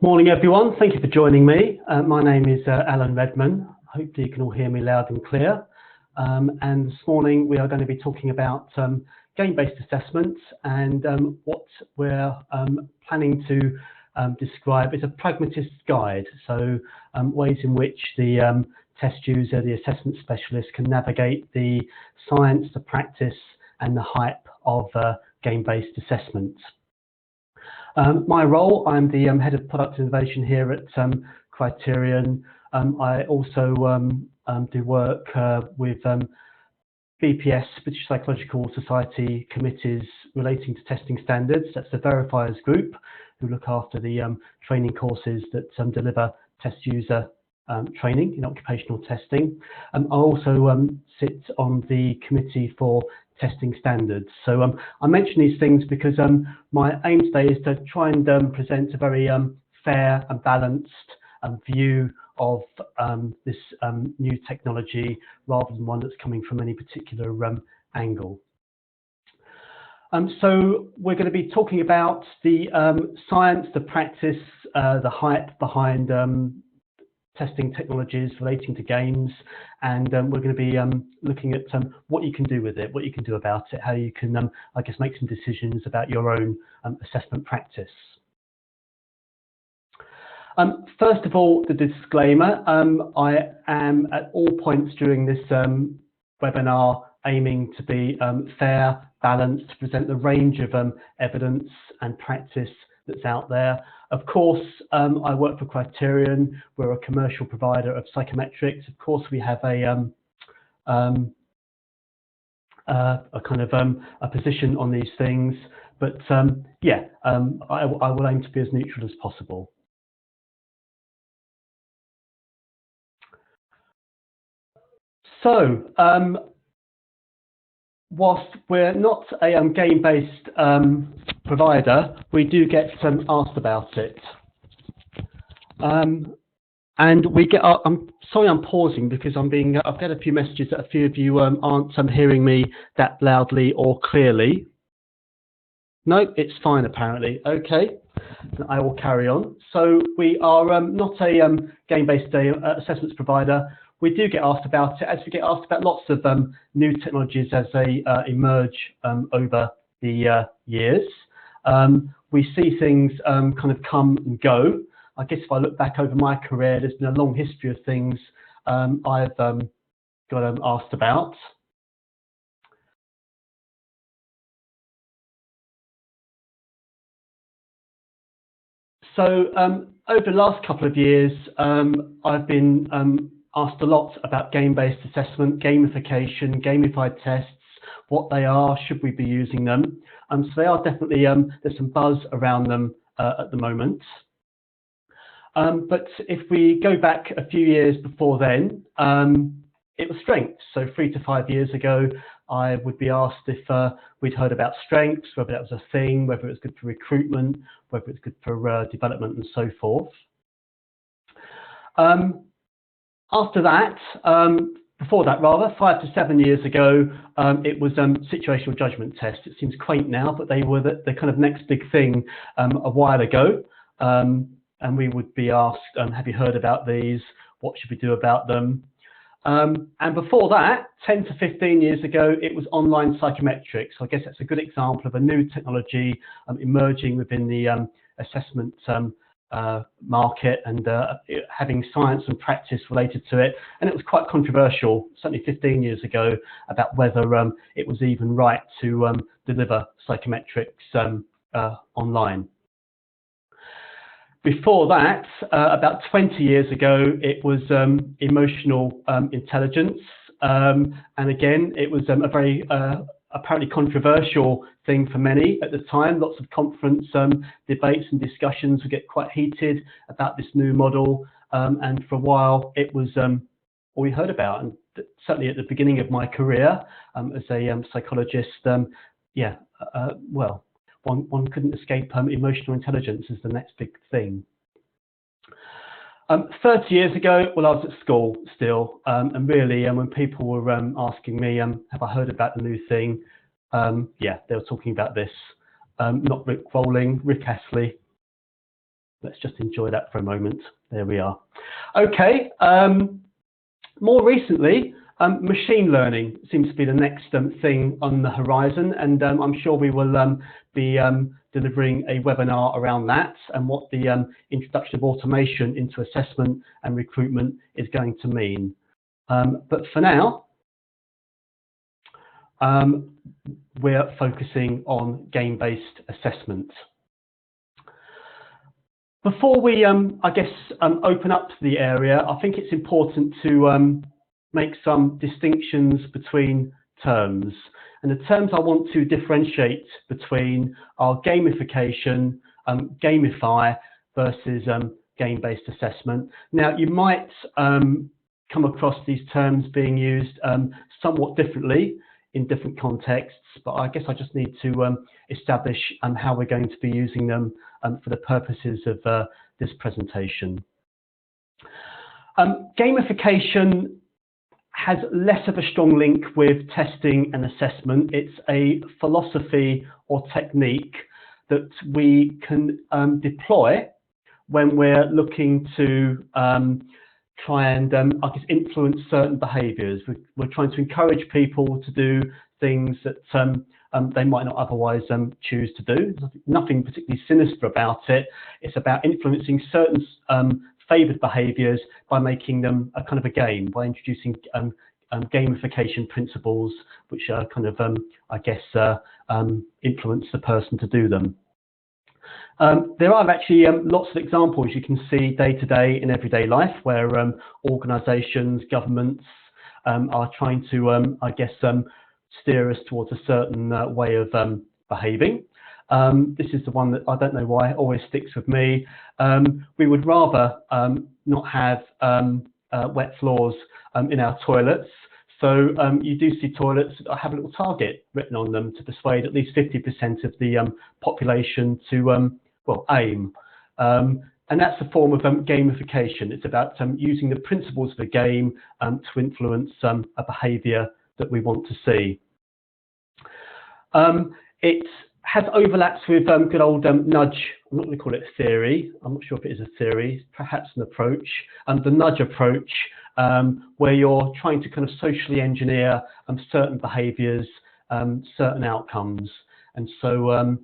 Morning everyone, thank you for joining me. My name is Alan Redman. Hopefully you can all hear me loud and clear. And this morning we are going to be talking about game-based assessments, and what we're planning to describe is a pragmatist guide. So ways in which the test user, the assessment specialist, can navigate the science, the practice and the hype of game-based assessments. My role, I'm the Head of Product Innovation here at Criterion. I also do work with BPS, British Psychological Society committees relating to testing standards. That's the verifiers group who look after the training courses that deliver test user training in occupational testing. I also sit on the committee for testing standards. So I mention these things because my aim today is to try and present a very fair and balanced view of this new technology, rather than one that's coming from any particular angle. So we're going to be talking about the science, the practice, the hype behind testing technologies relating to games, and we're going to be looking at what you can do with it, what you can do about it, how you can, I guess, make some decisions about your own assessment practice. First of all, the disclaimer. I am at all points during this webinar aiming to be fair, balanced, to present the range of evidence and practice that's out there. Of course, I work for Criterion. We're a commercial provider of psychometrics. Of course, we have a kind of a position on these things, but yeah, I will aim to be as neutral as possible. So, whilst we're not a game-based provider, we do get asked about it. And we get, I'm sorry I'm pausing because I've got a few messages that a few of you aren't hearing me that loudly or clearly. No, it's fine apparently. Okay, I will carry on. So we are not a game-based assessments provider. We do get asked about it, as we get asked about lots of new technologies as they emerge over the years. We see things kind of come and go. I guess if I look back over my career, there's been a long history of things I've got asked about. So over the last couple of years, I've been asked a lot about game-based assessment, gamification, gamified tests, what they are, should we be using them? So they are definitely, there's some buzz around them at the moment. But if we go back a few years before then, it was strengths. So 3 to 5 years ago, I would be asked if we'd heard about strengths, whether that was a thing, whether it was good for recruitment, whether it's good for development and so forth. After that, before that rather, 5 to 7 years ago, it was situational judgment tests. It seems quaint now, but they were the kind of next big thing a while ago. And we would be asked, have you heard about these? What should we do about them? And before that, 10 to 15 years ago, it was online psychometrics. So I guess that's a good example of a new technology emerging within the assessment market, and having science and practice related to it. And it was quite controversial, certainly 15 years ago, about whether it was even right to deliver psychometrics online. Before that, about 20 years ago, it was emotional intelligence. And again, it was a very apparently controversial thing for many at the time. Lots of conference debates and discussions would get quite heated about this new model. And for a while, it was all we heard about. And certainly at the beginning of my career as a psychologist, yeah, well, one couldn't escape emotional intelligence as the next big thing. 30 years ago, well, I was at school still, and really, when people were asking me, have I heard about the new thing? Yeah, they were talking about this. Not Rick Rolling, Rick Astley. Let's just enjoy that for a moment. There we are. Okay, more recently, machine learning seems to be the next thing on the horizon, and I'm sure we will be delivering a webinar around that and what the introduction of automation into assessment and recruitment is going to mean. But for now, we're focusing on game-based assessment. Before we, I guess, open up the area, I think it's important to make some distinctions between terms. And the terms I want to differentiate between are gamification, gamify versus game-based assessment. Now, you might come across these terms being used somewhat differently in different contexts, but I guess I just need to establish how we're going to be using them for the purposes of this presentation. Gamification has less of a strong link with testing and assessment. It's a philosophy or technique that we can deploy when we're looking to try and I guess influence certain behaviours. We're trying to encourage people to do things that they might not otherwise choose to do. Nothing particularly sinister about it. It's about influencing certain favoured behaviours by making them a kind of a game, by introducing gamification principles, which are kind of, I guess, influence the person to do them. There are actually lots of examples you can see day to day in everyday life where organisations, governments are trying to, I guess, steer us towards a certain way of behaving. This is the one that I don't know why always sticks with me. We would rather not have wet floors in our toilets. So you do see toilets that have a little target written on them to persuade at least 50% of the population to, well, aim. And that's a form of gamification. It's about using the principles of the game to influence a behaviour that we want to see. It has overlaps with good old nudge. I'm not going to call it a theory. I'm not sure if it is a theory, perhaps an approach. The nudge approach, where you're trying to kind of socially engineer certain behaviours, certain outcomes. And so,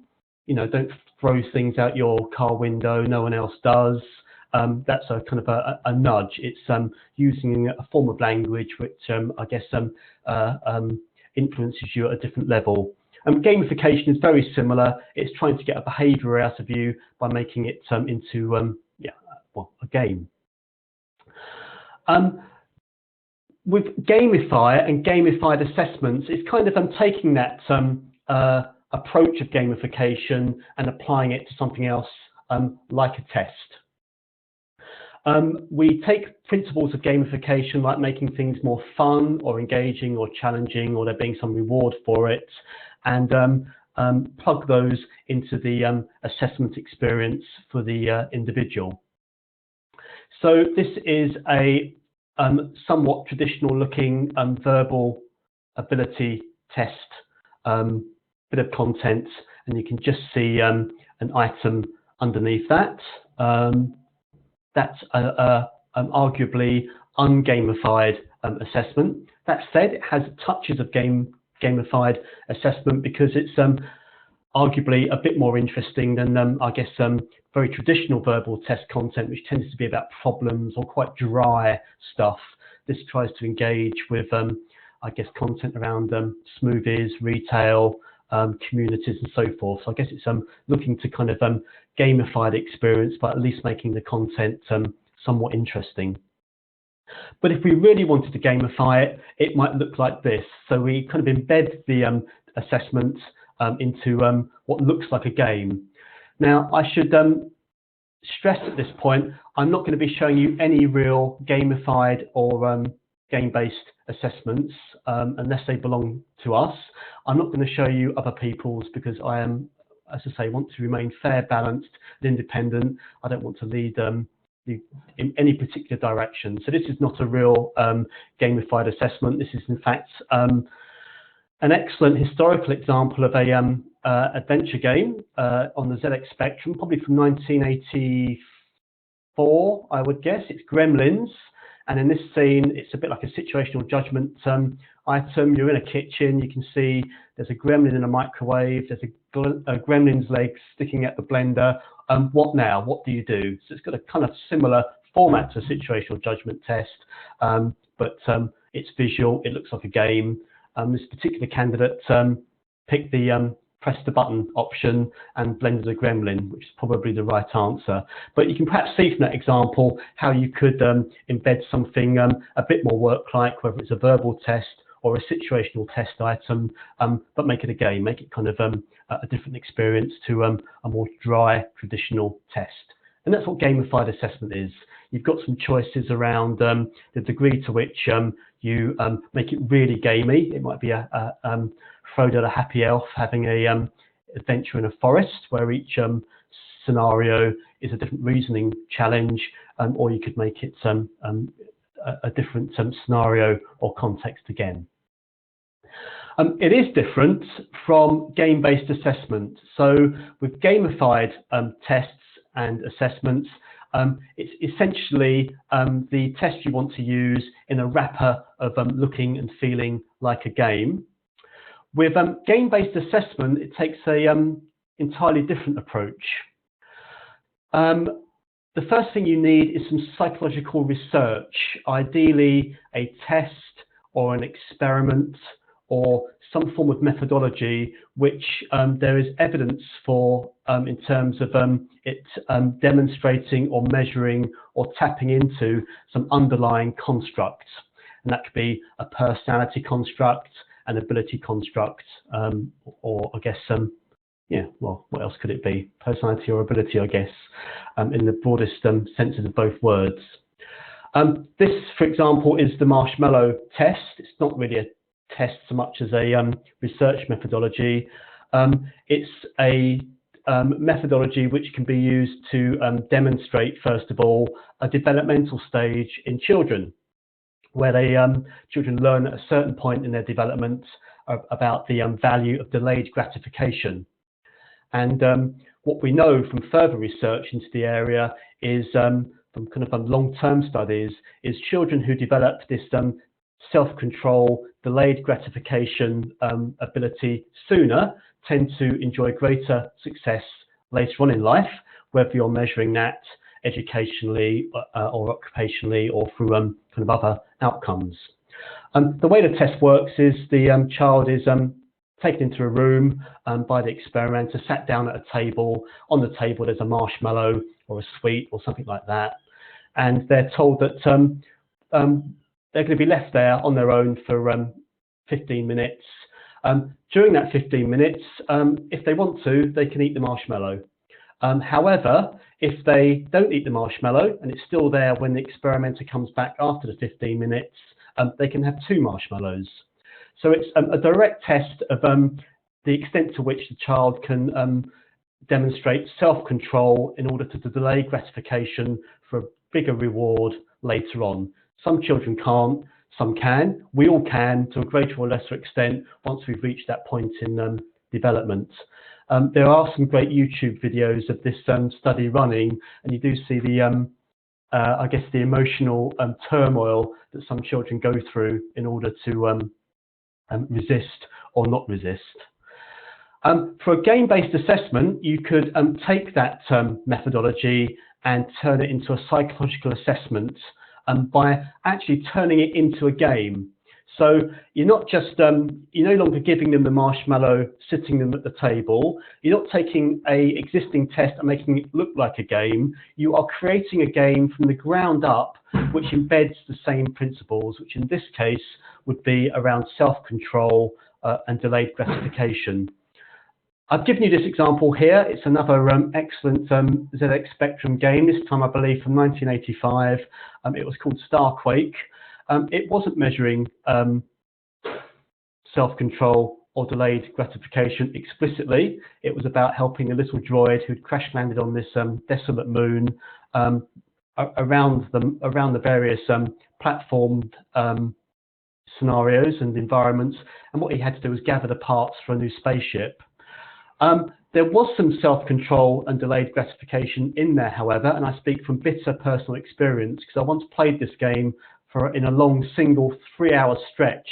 you know, don't throw things out your car window, no one else does. That's a kind of a nudge. It's using a form of language which I guess influences you at a different level. Gamification is very similar. It's trying to get a behaviour out of you by making it into well, a game. With gamify and gamified assessments, it's kind of taking that approach of gamification and applying it to something else like a test. We take principles of gamification like making things more fun or engaging or challenging, or there being some reward for it, and plug those into the assessment experience for the individual. So this is a somewhat traditional looking verbal ability test bit of content, and you can just see an item underneath that. That's arguably ungamified assessment. That said, it has touches of gamified assessment because it's arguably a bit more interesting than I guess very traditional verbal test content, which tends to be about problems or quite dry stuff. This tries to engage with I guess content around smoothies, retail, communities and so forth. So I guess it's looking to kind of gamify the experience, but at least making the content somewhat interesting. But if we really wanted to gamify it, it might look like this. So we kind of embed the assessment into what looks like a game. Now, I should stress at this point, I'm not going to be showing you any real gamified or game-based assessments unless they belong to us. I'm not going to show you other people's because I am, as I say, want to remain fair, balanced, and independent. I don't want to lead in any particular direction. So this is not a real gamified assessment. This is in fact an excellent historical example of a adventure game on the ZX Spectrum, probably from 1985 4, I would guess. It's gremlins. And in this scene, it's a bit like a situational judgment item. You're in a kitchen. You can see there's a gremlin in a microwave. There's a gremlin's leg sticking at the blender. What now? What do you do? So it's got a kind of similar format to a situational judgment test, but it's visual. It looks like a game. This particular candidate picked the press the button option and blended a gremlin, which is probably the right answer. But you can perhaps see from that example how you could embed something a bit more work-like, whether it's a verbal test or a situational test item, but make it a game, make it kind of a different experience to a more dry, traditional test. And that's what gamified assessment is. You've got some choices around the degree to which you make it really gamey. It might be Frodo the Happy Elf having a adventure in a forest where each scenario is a different reasoning challenge, or you could make it a different scenario or context again. It is different from game-based assessment. So with gamified tests and assessments, it's essentially the test you want to use in a wrapper of looking and feeling like a game. With game-based assessment, it takes a entirely different approach. The first thing you need is some psychological research, ideally a test or an experiment or some form of methodology which there is evidence for in terms of it demonstrating or measuring or tapping into some underlying construct. And that could be a personality construct, an ability construct, or I guess yeah, well, what else could it be? Personality or ability, I guess, in the broadest senses of both words. This, for example, is the marshmallow test. It's not really a test so much as a research methodology. It's a methodology which can be used to demonstrate, first of all, a developmental stage in children, where children learn at a certain point in their development about the value of delayed gratification. And what we know from further research into the area is from kind of long-term studies is children who develop this self-control, delayed gratification ability sooner tend to enjoy greater success later on in life, whether you're measuring that educationally or occupationally or through kind of other outcomes. The way the test works is the child is taken into a room by the experimenter, sat down at a table. On the table there's a marshmallow or a sweet or something like that, and they're told that they're going to be left there on their own for 15 minutes. During that 15 minutes, if they want to, they can eat the marshmallow. However, if they don't eat the marshmallow and it's still there when the experimenter comes back after the 15 minutes, they can have 2 marshmallows. So it's a direct test of the extent to which the child can demonstrate self-control in order to delay gratification for a bigger reward later on. Some children can't, some can. We all can to a greater or lesser extent once we've reached that point in development. There are some great YouTube videos of this study running, and you do see the, I guess, the emotional turmoil that some children go through in order to resist or not resist. For a game-based assessment, you could take that methodology and turn it into a psychological assessment by actually turning it into a game. So you're not just, you're no longer giving them the marshmallow, sitting them at the table. You're not taking a existing test and making it look like a game. You are creating a game from the ground up, which embeds the same principles, which in this case would be around self-control and delayed gratification. I've given you this example here. It's another excellent ZX Spectrum game, this time I believe from 1985. It was called Starquake. It wasn't measuring self-control or delayed gratification explicitly. It was about helping a little droid who'd crash landed on this desolate moon around the various platformed scenarios and environments. And what he had to do was gather the parts for a new spaceship. There was some self-control and delayed gratification in there, however, and I speak from bitter personal experience because I once played this game in a long single 3-hour stretch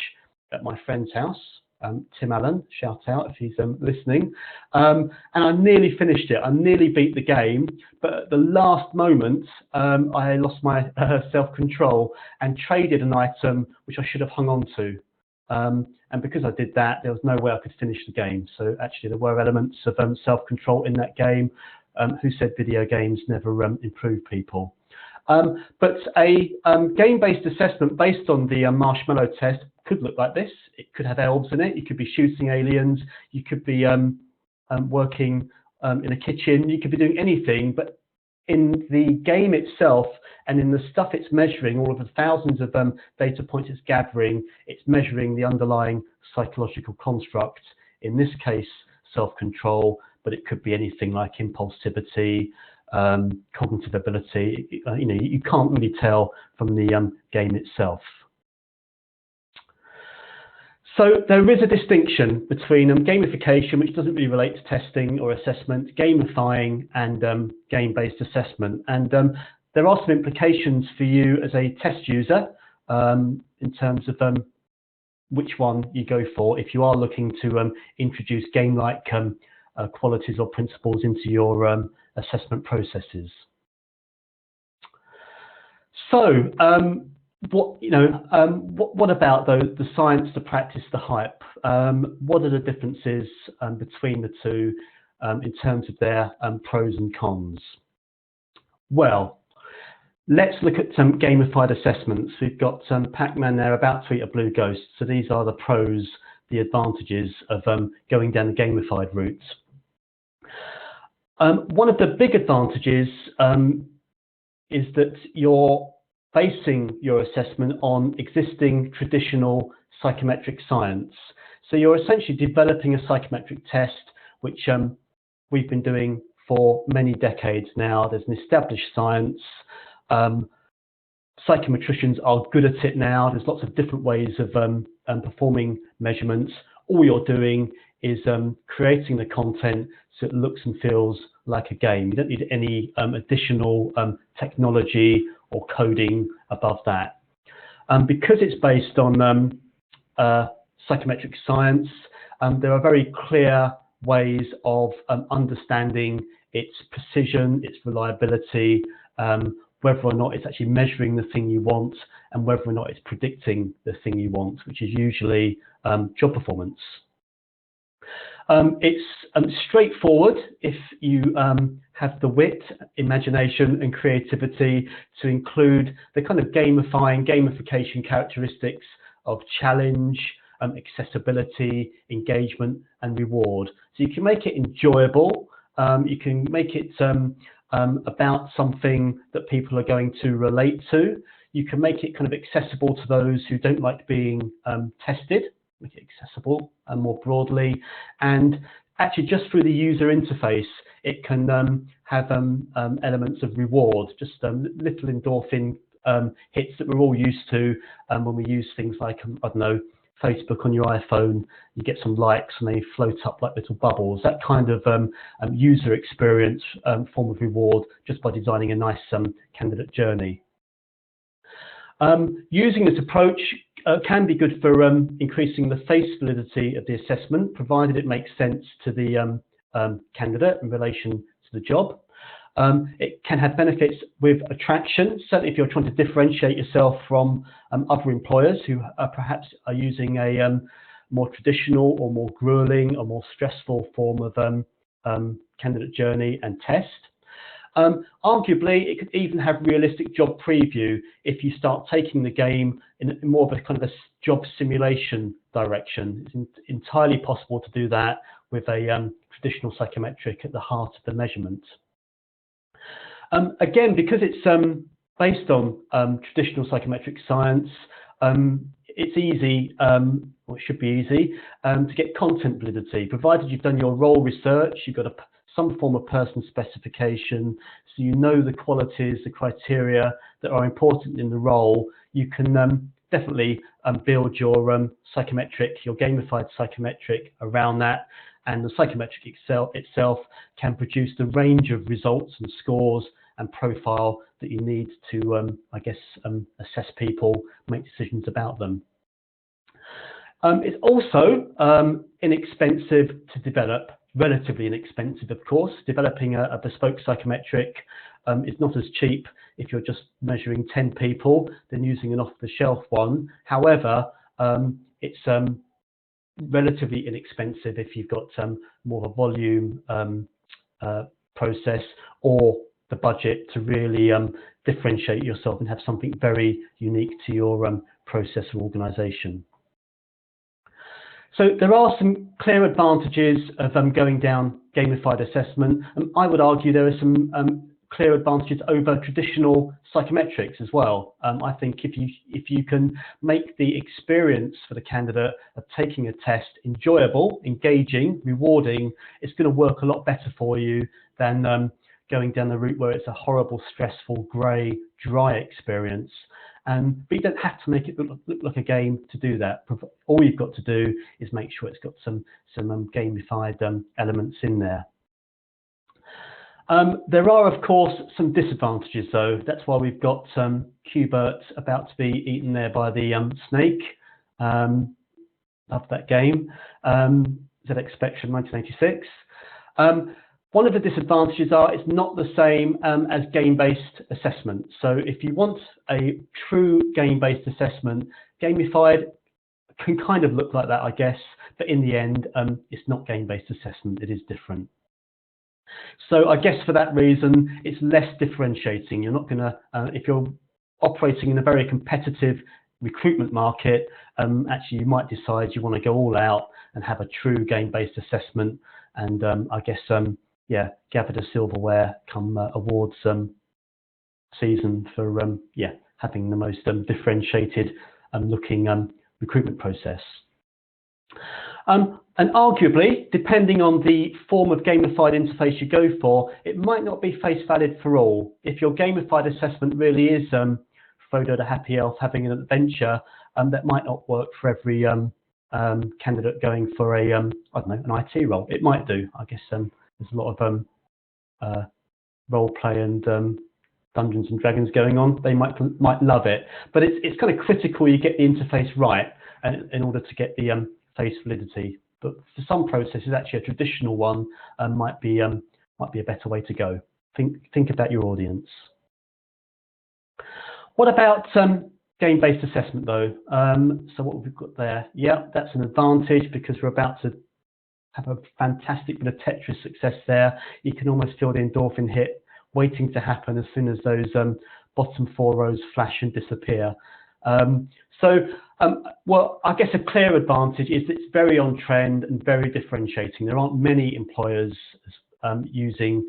at my friend's house. Tim Allen, shout out if he's listening. And I nearly finished it. I nearly beat the game, but at the last moment, I lost my self-control and traded an item which I should have hung on to. And because I did that, there was no way I could finish the game. So actually, there were elements of self-control in that game. Who said video games never improve people? But a game-based assessment based on the marshmallow test could look like this. It could have elves in it. You could be shooting aliens. You could be working in a kitchen. You could be doing anything. But in the game itself and in the stuff it's measuring, all of the thousands of data points it's gathering, it's measuring the underlying psychological construct. In this case, self-control, but it could be anything like impulsivity, cognitive ability. You can't really tell from the game itself. So there is a distinction between gamification, which doesn't really relate to testing or assessment, gamifying, and game-based assessment. And there are some implications for you as a test user in terms of which one you go for if you are looking to introduce game-like qualities or principles into your assessment processes. So, what about the science, the practice, the hype? What are the differences between the two in terms of their pros and cons? Well, let's look at some gamified assessments. We've got Pac-Man there about to eat a blue ghost. So these are the pros, the advantages of going down the gamified route. One of the big advantages is that you're basing your assessment on existing traditional psychometric science. So you're essentially developing a psychometric test, which we've been doing for many decades now. There's an established science. Psychometricians are good at it now. There's lots of different ways of performing measurements. All you're doing is creating the content so it looks and feels like a game. You don't need any additional technology or coding above that. Because it's based on psychometric science, there are very clear ways of understanding its precision, its reliability, whether or not it's actually measuring the thing you want, and whether or not it's predicting the thing you want, which is usually job performance. It's straightforward if you have the wit, imagination, and creativity to include the kind of gamification characteristics of challenge, accessibility, engagement, and reward. So you can make it enjoyable. You can make it about something that people are going to relate to. You can make it kind of accessible to those who don't like being tested. Make it accessible and more broadly, and actually just through the user interface it can have elements of reward, just little endorphin hits that we're all used to when we use things like I don't know, Facebook on your iPhone. You get some likes and they float up like little bubbles. That kind of user experience form of reward just by designing a nice candidate journey. Using this approach can be good for increasing the face validity of the assessment, provided it makes sense to the candidate in relation to the job. It can have benefits with attraction, certainly if you're trying to differentiate yourself from other employers who perhaps are using a more traditional or more grueling or more stressful form of candidate journey and test. Arguably, it could even have realistic job preview if you start taking the game in more of a kind of a job simulation direction. It's entirely possible to do that with a traditional psychometric at the heart of the measurement. Again, because it's based on traditional psychometric science, it's easy, or it should be easy, to get content validity, provided you've done your role research, you've got some form of person specification, so you know the qualities, the criteria that are important in the role. You can definitely build your psychometric, your gamified psychometric around that, and the psychometric itself can produce the range of results and scores and profile that you need to, I guess, assess people, make decisions about them. It's also inexpensive to develop, relatively inexpensive, of course. Developing a bespoke psychometric is not as cheap if you're just measuring 10 people than using an off-the-shelf one. However, it's relatively inexpensive if you've got more of a volume process, or the budget to really differentiate yourself and have something very unique to your process or organization. So there are some clear advantages of going down gamified assessment. I would argue there are some clear advantages over traditional psychometrics as well. I think if you can make the experience for the candidate of taking a test enjoyable, engaging, rewarding, it's going to work a lot better for you than going down the route where it's a horrible, stressful, grey, dry experience. But you don't have to make it look like a game to do that. All you've got to do is make sure it's got some gamified elements in there. There are, of course, some disadvantages, though. That's why we've got Q*bert about to be eaten there by the snake. Love that game. ZX Spectrum 1986. One of the disadvantages are it's not the same as game-based assessment. So if you want a true game-based assessment, gamified can kind of look like that, I guess, but in the end, it's not game-based assessment. It is different. So I guess for that reason, it's less differentiating. You're not going to, if you're operating in a very competitive recruitment market, actually you might decide you want to go all out and have a true game-based assessment. And I guess, yeah, gather the silverware come awards season for having the most differentiated looking recruitment process. And arguably, depending on the form of gamified interface you go for, it might not be face valid for all. If your gamified assessment really is Frodo the Happy Elf having an adventure, that might not work for every candidate going for a, I don't know, an IT role. It might do. I guess there's a lot of role play and Dungeons and Dragons going on. They might love it, but it's kind of critical you get the interface right in order to get the face validity. But for some processes, actually a traditional one might be a better way to go. Think about your audience. What about game-based assessment though? So what we've got there, yeah, that's an advantage because we're about to have a fantastic bit of Tetris success there. You can almost feel the endorphin hit waiting to happen as soon as those bottom 4 rows flash and disappear. Well, I guess a clear advantage is it's very on trend and very differentiating. There aren't many employers using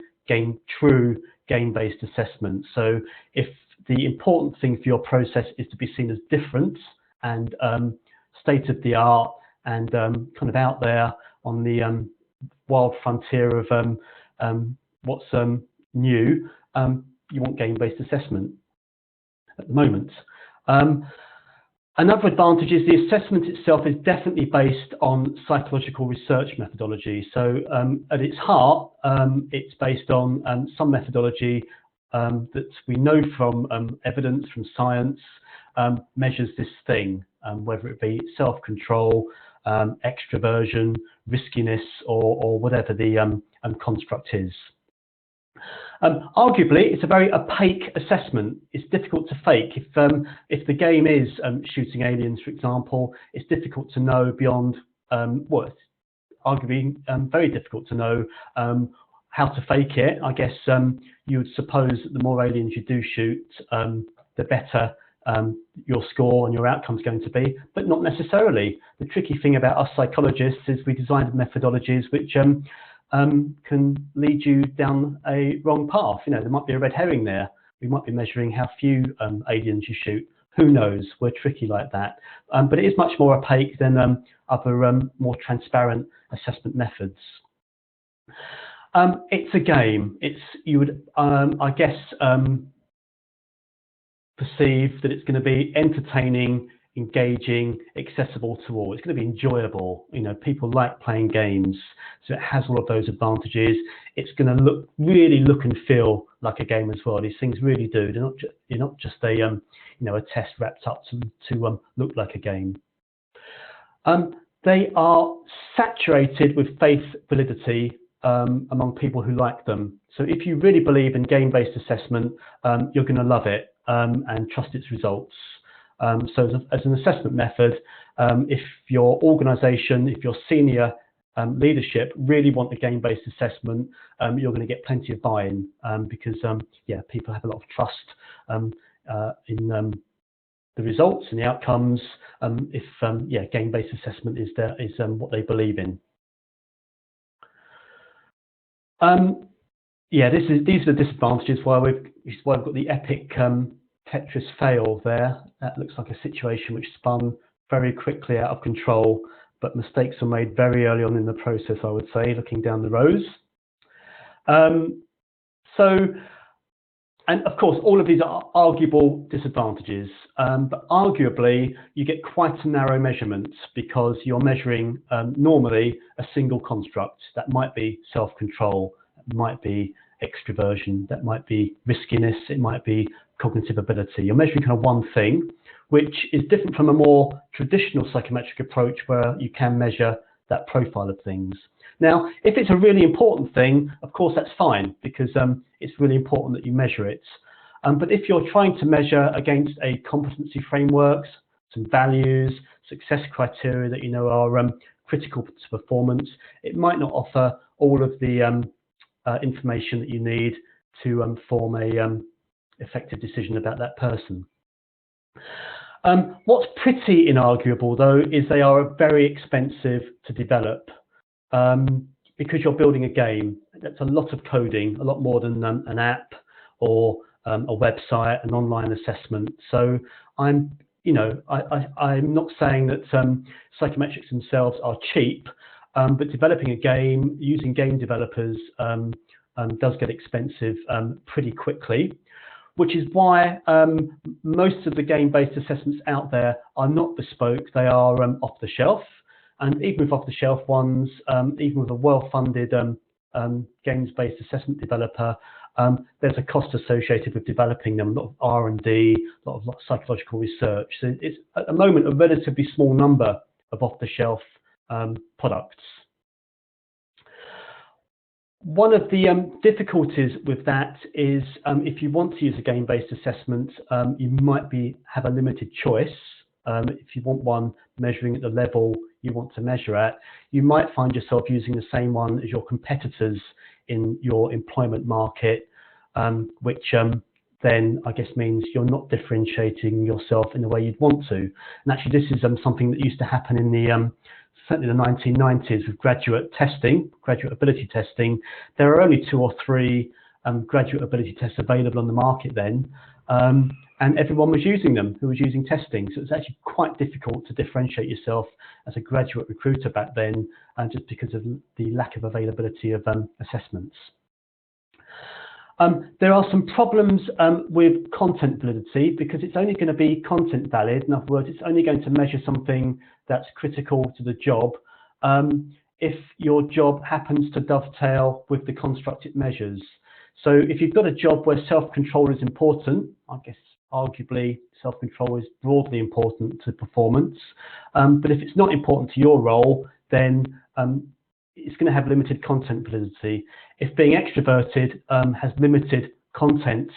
true game-based assessment. So if the important thing for your process is to be seen as different and state of the art and kind of out there on the wild frontier of what's new, you want game-based assessment at the moment. Another advantage is the assessment itself is definitely based on psychological research methodology. So at its heart, it's based on some methodology that we know from evidence, from science, measures this thing, whether it be self-control, extroversion, riskiness, or whatever the construct is. Arguably, it's a very opaque assessment. It's difficult to fake. If the game is shooting aliens, for example, it's difficult to know beyond, well, it's arguably very difficult to know how to fake it. I guess you would suppose that the more aliens you do shoot, the better your score and your outcome is going to be, but not necessarily. The tricky thing about us psychologists is we designed methodologies which can lead you down a wrong path. You know, there might be a red herring there. We might be measuring how few aliens you shoot. Who knows? We're tricky like that. But it is much more opaque than other more transparent assessment methods. It's a game. You would, I guess, perceive that it's going to be entertaining, engaging, accessible to all. It's going to be enjoyable. You know, people like playing games, so it has all of those advantages. It's going to really look and feel like a game as well. These things really do. They're not just a you know, a test wrapped up to look like a game. They are saturated with faith validity among people who like them. So if you really believe in game-based assessment, you're going to love it and trust its results. So as an assessment method, if your organisation, if your senior leadership really want a game-based assessment, you're going to get plenty of buy-in because yeah, people have a lot of trust in the results and the outcomes if yeah, game-based assessment is what they believe in. Yeah, these are the disadvantages why we've got the epic Tetris fail there. That looks like a situation which spun very quickly out of control, but mistakes were made very early on in the process, I would say, looking down the rows. And of course, all of these are arguable disadvantages, but arguably you get quite a narrow measurement because you're measuring normally a single construct. That might be self-control, it might be extroversion, that might be riskiness, it might be cognitive ability. You're measuring kind of one thing, which is different from a more traditional psychometric approach where you can measure that profile of things. Now, if it's a really important thing, of course, that's fine because it's really important that you measure it. But if you're trying to measure against a competency frameworks, some values, success criteria that you know are critical to performance, it might not offer all of the information that you need to form a effective decision about that person. What's pretty inarguable, though, is they are very expensive to develop. Because you're building a game, that's a lot of coding, a lot more than an app or a website, an online assessment. So I'm not saying that psychometrics themselves are cheap, but developing a game using game developers does get expensive pretty quickly, which is why most of the game-based assessments out there are not bespoke, they are off the shelf. And even with off-the-shelf ones, even with a well-funded games-based assessment developer, there's a cost associated with developing them, a lot of R&D, a lot of psychological research. So it's, at the moment, a relatively small number of off-the-shelf products. One of the difficulties with that is if you want to use a game-based assessment, you might have a limited choice. If you want one measuring at the level you want to measure at, you might find yourself using the same one as your competitors in your employment market, which then I guess means you're not differentiating yourself in the way you'd want to. And actually this is something that used to happen in the certainly the 1990s with graduate testing, graduate ability testing. There are only 2 or 3 graduate ability tests available on the market then. And everyone was using them who was using testing. So it's actually quite difficult to differentiate yourself as a graduate recruiter back then, just because of the lack of availability of assessments. There are some problems with content validity because it's only going to be content valid. In other words, it's only going to measure something that's critical to the job if your job happens to dovetail with the construct it measures. So if you've got a job where self-control is important, I guess arguably self-control is broadly important to performance, but if it's not important to your role, then it's going to have limited content validity. If being extroverted has limited content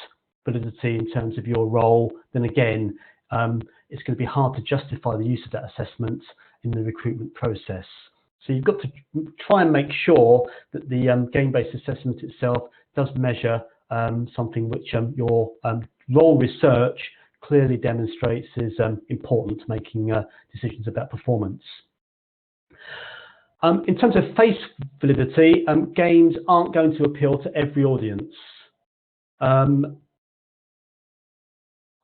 validity in terms of your role, then again, it's going to be hard to justify the use of that assessment in the recruitment process. So you've got to try and make sure that the game-based assessment itself does measure something which your role research clearly demonstrates is important to making decisions about performance. In terms of face validity, games aren't going to appeal to every audience. I'm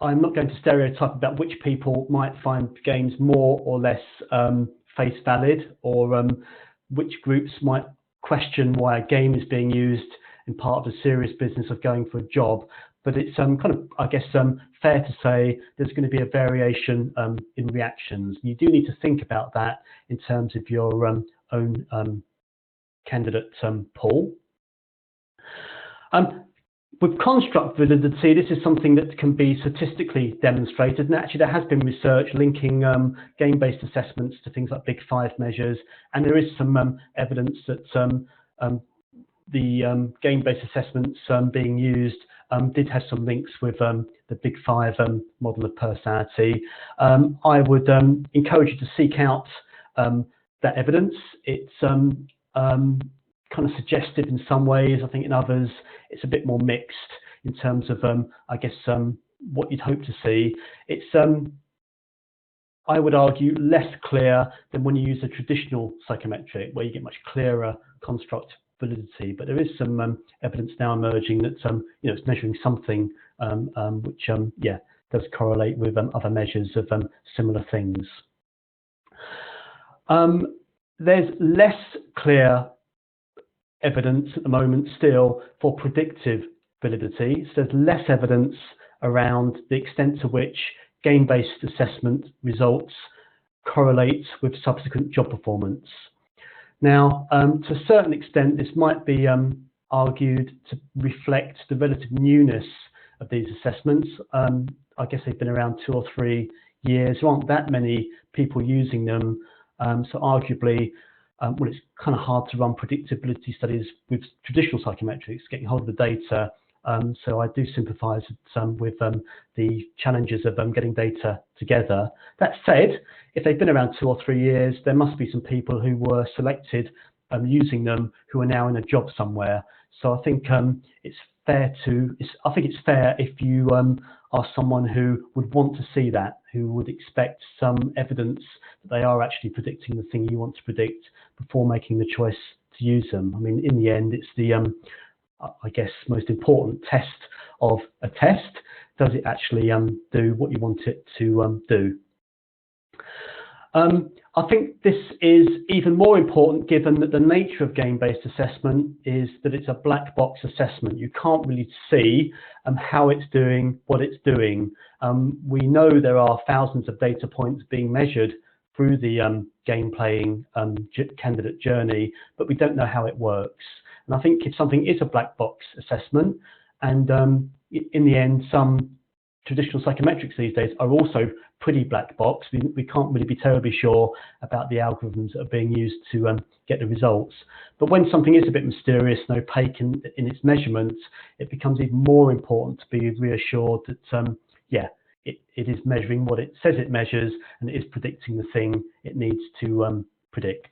not going to stereotype about which people might find games more or less face valid, or which groups might question why a game is being used in part of the serious business of going for a job. but it's kind of, I guess, fair to say there's going to be a variation in reactions. You do need to think about that in terms of your own candidate pool. With construct validity, this is something that can be statistically demonstrated, and actually there has been research linking game-based assessments to things like Big Five measures, and there is some evidence that the game-based assessments being used did have some links with the Big Five model of personality. I would encourage you to seek out that evidence. It's kind of suggestive in some ways. I think in others it's a bit more mixed in terms of I guess what you'd hope to see. It's I would argue less clear than when you use a traditional psychometric where you get much clearer construct validity, but there is some evidence now emerging that you know, it's measuring something which yeah, does correlate with other measures of similar things. There's less clear evidence at the moment still for predictive validity. So there's less evidence around the extent to which game-based assessment results correlate with subsequent job performance. Now, to a certain extent, this might be argued to reflect the relative newness of these assessments. I guess they've been around 2 or 3 years. There aren't that many people using them. So arguably, well, it's kind of hard to run predictability studies with traditional psychometrics, getting hold of the data. So I do sympathise with the challenges of getting data together. That said, if they've been around 2 or 3 years, there must be some people who were selected using them who are now in a job somewhere. So I think it's fair if you are someone who would want to see that, who would expect some evidence that they are actually predicting the thing you want to predict before making the choice to use them. I mean, in the end, it's the I guess most important test of a test. Does it actually do what you want it to do? I think this is even more important given that the nature of game-based assessment is that it's a black box assessment. You can't really see how it's doing what it's doing. We know there are thousands of data points being measured through the game playing candidate journey, but we don't know how it works. And I think if something is a black box assessment, and in the end, some traditional psychometrics these days are also pretty black box. We can't really be terribly sure about the algorithms that are being used to get the results. But when something is a bit mysterious and opaque in its measurements, it becomes even more important to be reassured that, yeah, it is measuring what it says it measures and it is predicting the thing it needs to predict.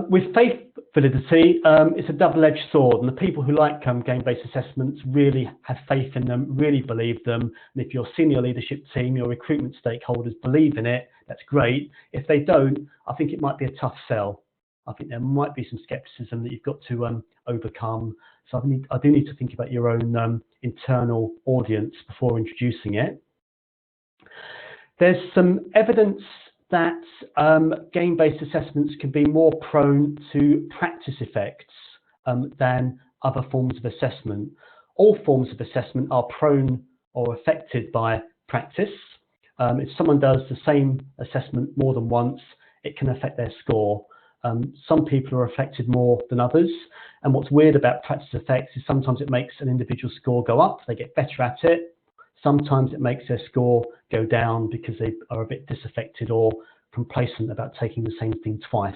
With faith validity, it's a double-edged sword, and the people who like game-based assessments really have faith in them, really believe them, and if your senior leadership team, your recruitment stakeholders believe in it, that's great. If they don't, I think it might be a tough sell. I think there might be some skepticism that you've got to overcome. So I do need to think about your own internal audience before introducing it. There's some evidence that game-based assessments can be more prone to practice effects than other forms of assessment. All forms of assessment are prone or affected by practice. If someone does the same assessment more than once, it can affect their score. Some people are affected more than others. And what's weird about practice effects is sometimes it makes an individual score go up, they get better at it. Sometimes it makes their score go down because they are a bit disaffected or complacent about taking the same thing twice.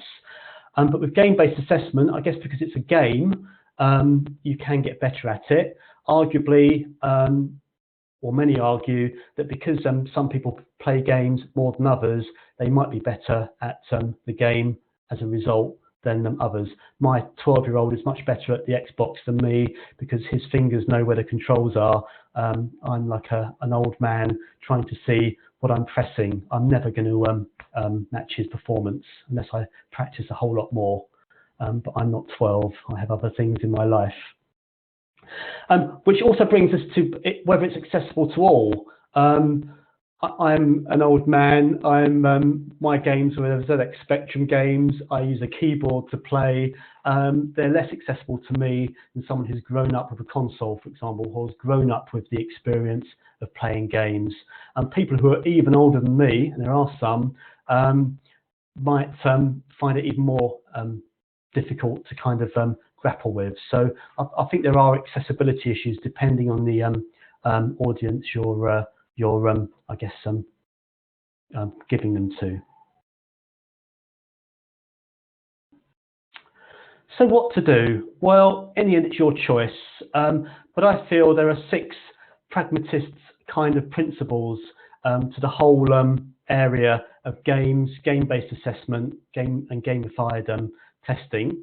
But with game-based assessment, I guess because it's a game, you can get better at it. Arguably, or many argue that because some people play games more than others, they might be better at the game as a result than others. My 12-year-old is much better at the Xbox than me because his fingers know where the controls are. I'm like an old man trying to see what I'm pressing. I'm never going to match his performance unless I practice a whole lot more. But I'm not 12. I have other things in my life. Which also brings us to whether it's accessible to all. I'm an old man. My games were ZX Spectrum games. I use a keyboard to play. They're less accessible to me than someone who's grown up with a console, for example, or has grown up with the experience of playing games. And people who are even older than me, and there are some, might find it even more difficult to kind of grapple with. So I think there are accessibility issues depending on the audience you're I guess giving them to. So what to do? Well, in the end, it's your choice. But I feel there are 6 pragmatist kind of principles to the whole area of games, game-based assessment, and gamified testing.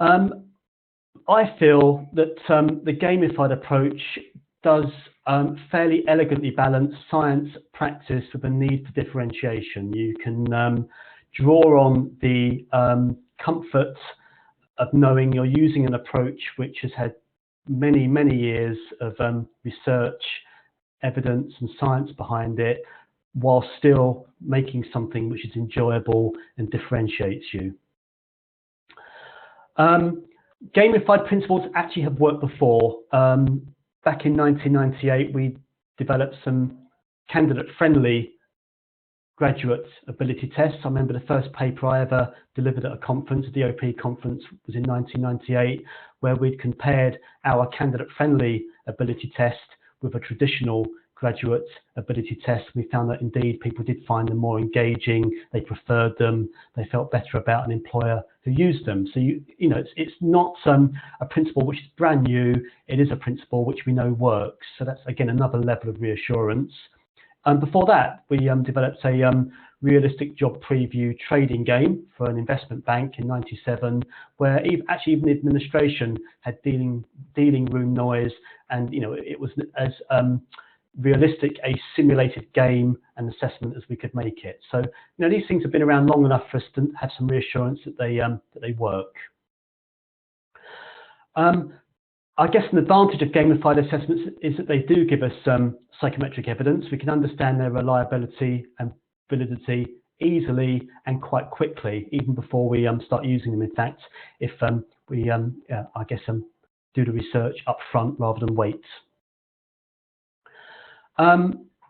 I feel that the gamified approach does fairly elegantly balance science practice with a need for differentiation. You can draw on the comfort of knowing you're using an approach which has had many, many years of research, evidence and science behind it, while still making something which is enjoyable and differentiates you. Gamified principles actually have worked before. Back in 1998, we developed some candidate-friendly graduate ability tests. I remember the first paper I ever delivered at a conference, a DOP conference, was in 1998, where we'd compared our candidate-friendly ability test with a traditional graduate ability test. We found that indeed people did find them more engaging, they preferred them, they felt better about an employer who used them. So you know, it's not a principle which is brand new, it is a principle which we know works. So that's again another level of reassurance. Before that, we developed a realistic job preview trading game for an investment bank in '97, where even the administration had dealing room noise, and you know, it was as realistic a simulated game and assessment as we could make it. So you know, these things have been around long enough for us to have some reassurance that they work. I guess an advantage of gamified assessments is that they do give us psychometric evidence. We can understand their reliability and validity easily and quite quickly, even before we start using them. In fact, if we, I guess, do the research up front rather than wait.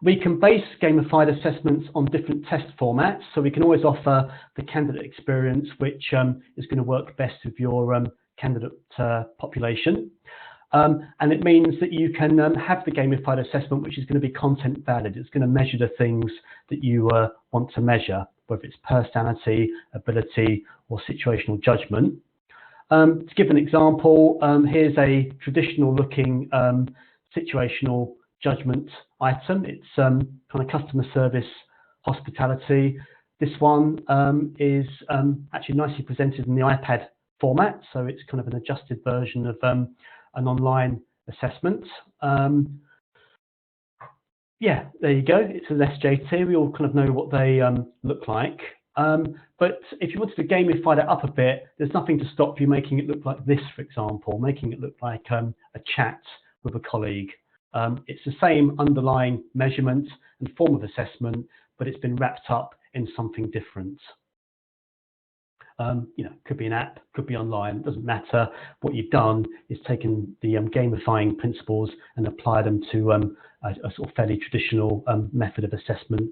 We can base gamified assessments on different test formats, so we can always offer the candidate experience, which is going to work best with your candidate population. And it means that you can have the gamified assessment, which is going to be content valid. It's going to measure the things that you want to measure, whether it's personality, ability, or situational judgment. To give an example, here's a traditional looking situational judgment item. It's kind of customer service hospitality. This one is actually nicely presented in the iPad format, so it's kind of an adjusted version of an online assessment. Yeah, there you go. It's an SJT. We all kind of know what they look like. But if you wanted to gamify that up a bit, there's nothing to stop you making it look like this, for example, making it look like a chat with a colleague. It's the same underlying measurement and form of assessment, but it's been wrapped up in something different. You know, could be an app, could be online, it doesn't matter. What you've done is taken the gamifying principles and apply them to a sort of fairly traditional method of assessment,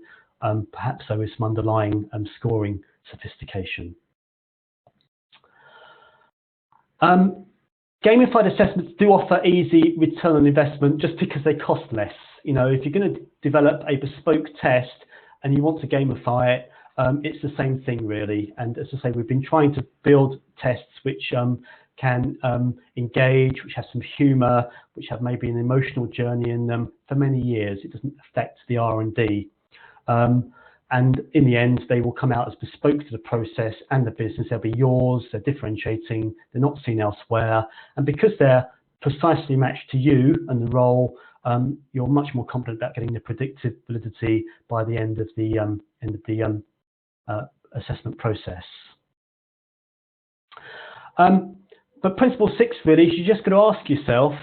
perhaps though with some underlying scoring sophistication. Gamified assessments do offer easy return on investment just because they cost less. You know, if you're going to develop a bespoke test and you want to gamify it, it's the same thing really. And as I say, we've been trying to build tests which can engage, which have some humour, which have maybe an emotional journey in them for many years. It doesn't affect the R&D. And in the end, they will come out as bespoke to the process and the business. They'll be yours, they're differentiating, they're not seen elsewhere. And because they're precisely matched to you and the role, you're much more confident about getting the predictive validity by the end of the assessment process. But principle 6 really is you just got to ask yourself,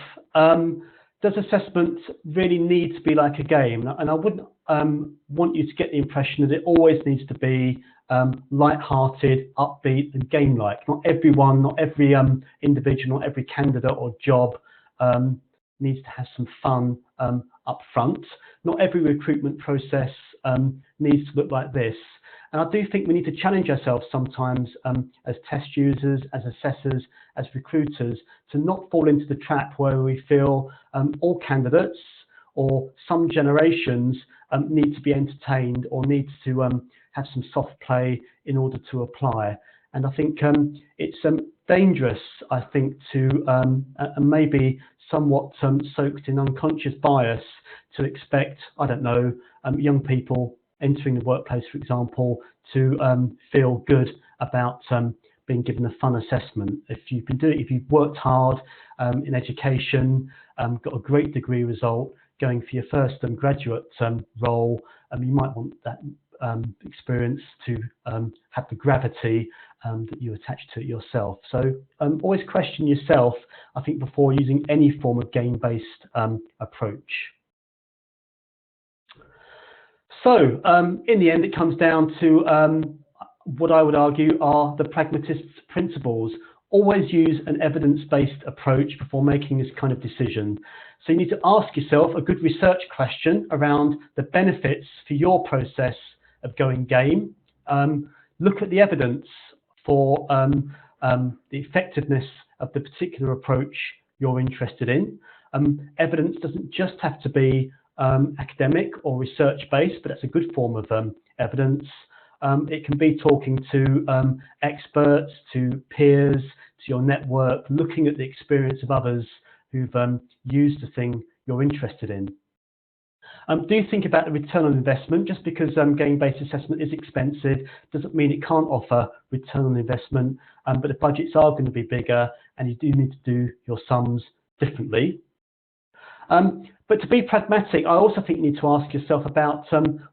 does assessment really need to be like a game? And I wouldn't want you to get the impression that it always needs to be light-hearted, upbeat, and game-like. Not everyone, not every individual, not every candidate or job needs to have some fun up front. Not every recruitment process needs to look like this. And I do think we need to challenge ourselves sometimes as test users, as assessors, as recruiters, to not fall into the trap where we feel all candidates or some generations need to be entertained or need to have some soft play in order to apply. And I think it's dangerous, I think, to and maybe somewhat soaked in unconscious bias to expect, I don't know, young people entering the workplace, for example, to feel good about being given a fun assessment. If you've been doing, if you've worked hard in education, got a great degree result, going for your first graduate role, you might want that experience to have the gravity that you attach to it yourself. So always question yourself, I think, before using any form of game-based approach. So in the end, it comes down to what I would argue are the pragmatist principles. Always use an evidence-based approach before making this kind of decision. So you need to ask yourself a good research question around the benefits for your process of going game. Look at the evidence for the effectiveness of the particular approach you're interested in. Evidence doesn't just have to be academic or research-based, but that's a good form of evidence. It can be talking to experts, to peers, to your network, looking at the experience of others who've used the thing you're interested in. Do think about the return on investment. Just because game-based assessment is expensive doesn't mean it can't offer return on investment, but the budgets are going to be bigger and you do need to do your sums differently. But to be pragmatic, I also think you need to ask yourself about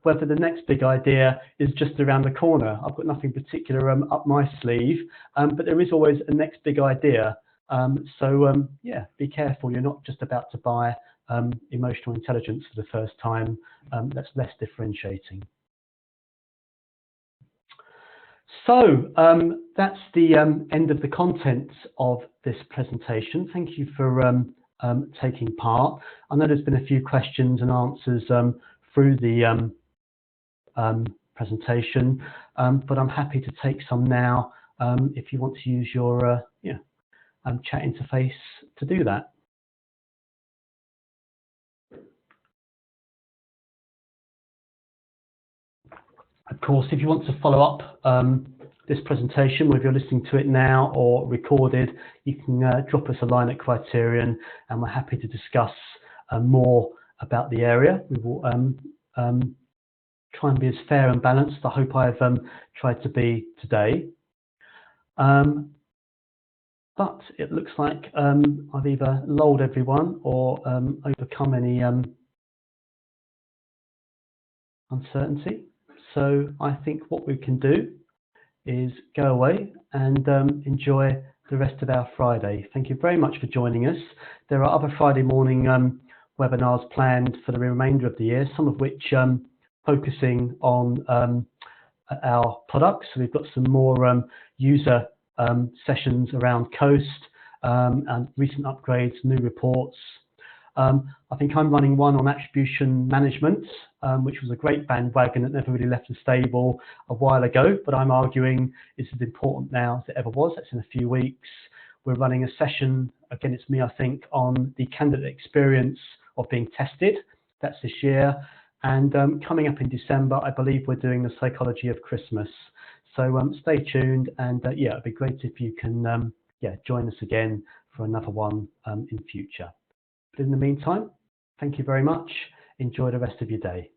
whether the next big idea is just around the corner. I've got nothing particular up my sleeve, but there is always a next big idea. Yeah, be careful. You're not just about to buy emotional intelligence for the first time. That's less differentiating. So that's the end of the content of this presentation. Thank you for taking part. I know there's been a few questions and answers through the presentation, but I'm happy to take some now if you want to use your chat interface to do that. Of course, if you want to follow up this presentation, whether you're listening to it now or recorded, you can drop us a line at Criterion, and we're happy to discuss more about the area. We will try and be as fair and balanced. I hope I've tried to be today. But it looks like I've either lulled everyone or overcome any uncertainty. So I think what we can do is go away and enjoy the rest of our Friday. Thank you very much for joining us. There are other Friday morning webinars planned for the remainder of the year, some of which focusing on our products. So we've got some more user sessions around Coast and recent upgrades, new reports. I think I'm running one on attribution management, which was a great bandwagon that never really left the stable a while ago, but I'm arguing it's as important now as it ever was. That's in a few weeks. We're running a session, again, it's me, I think, on the candidate experience of being tested. That's this year. And coming up in December, I believe we're doing the psychology of Christmas. So stay tuned, and yeah, it'd be great if you can join us again for another one in future. But in the meantime, thank you very much. Enjoy the rest of your day.